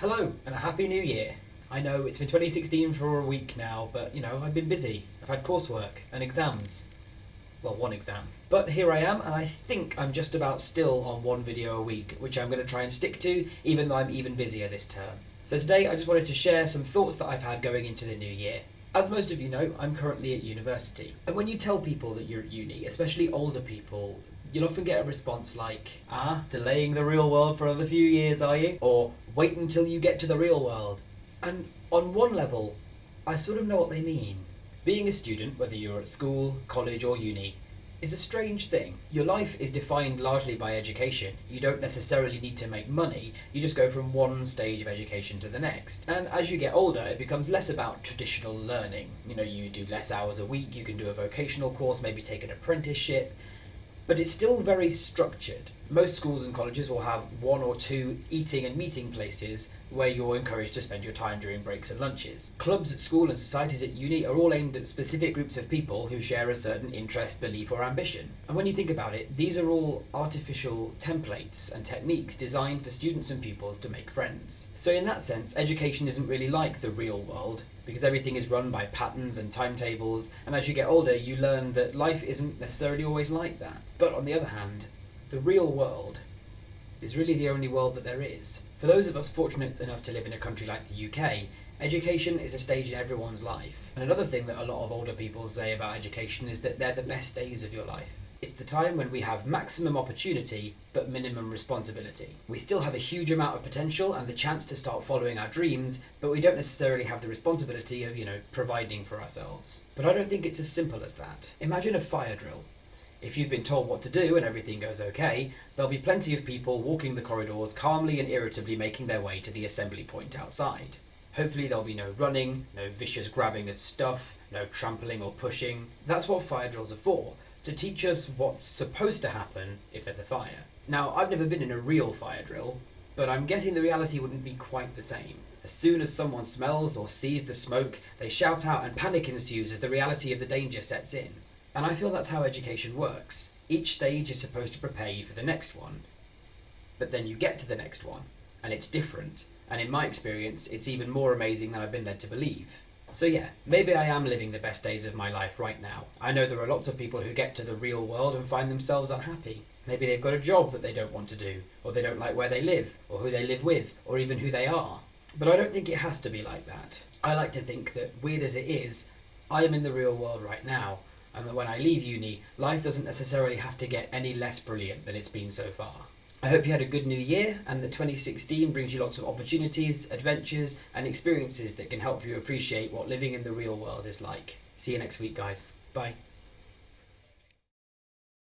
Hello and a happy new year. I know it's been 2016 for a week now, but I've been busy. I've had coursework and exams. Well, one exam. But here I am, and I think I'm just about still on one video a week, which I'm going to try and stick to, even though I'm even busier this term. So today I just wanted to share some thoughts that I've had going into the new year. As most of you know, I'm currently at university. And when you tell people that you're at uni, especially older people, you'll often get a response like, delaying the real world for another few years, are you? Or, wait until you get to the real world. And on one level, I sort of know what they mean. Being a student, whether you're at school, college or uni, is a strange thing. Your life is defined largely by education. You don't necessarily need to make money, you just go from one stage of education to the next. And as you get older, it becomes less about traditional learning. You do less hours a week, you can do a vocational course, maybe take an apprenticeship, but it's still very structured. Most schools and colleges will have one or two eating and meeting places where you're encouraged to spend your time during breaks and lunches. Clubs at school and societies at uni are all aimed at specific groups of people who share a certain interest, belief or ambition. And when you think about it, these are all artificial templates and techniques designed for students and pupils to make friends. So in that sense, education isn't really like the real world, because everything is run by patterns and timetables, and as you get older you learn that life isn't necessarily always like that. But on the other hand, the real world is really the only world that there is. For those of us fortunate enough to live in a country like the UK, education is a stage in everyone's life. And another thing that a lot of older people say about education is that they're the best days of your life. It's the time when we have maximum opportunity, but minimum responsibility. We still have a huge amount of potential and the chance to start following our dreams, but we don't necessarily have the responsibility of, providing for ourselves. But I don't think it's as simple as that. Imagine a fire drill. If you've been told what to do and everything goes okay, there'll be plenty of people walking the corridors calmly and irritably making their way to the assembly point outside. Hopefully there'll be no running, no vicious grabbing at stuff, no trampling or pushing. That's what fire drills are for, to teach us what's supposed to happen if there's a fire. Now, I've never been in a real fire drill, but I'm guessing the reality wouldn't be quite the same. As soon as someone smells or sees the smoke, they shout out and panic ensues as the reality of the danger sets in. And I feel that's how education works. Each stage is supposed to prepare you for the next one. But then you get to the next one, and it's different. And in my experience, it's even more amazing than I've been led to believe. So yeah, maybe I am living the best days of my life right now. I know there are lots of people who get to the real world and find themselves unhappy. Maybe they've got a job that they don't want to do, or they don't like where they live, or who they live with, or even who they are. But I don't think it has to be like that. I like to think that, weird as it is, I am in the real world right now, and that when I leave uni, life doesn't necessarily have to get any less brilliant than it's been so far. I hope you had a good new year, and that 2016 brings you lots of opportunities, adventures, and experiences that can help you appreciate what living in the real world is like. See you next week, guys. Bye.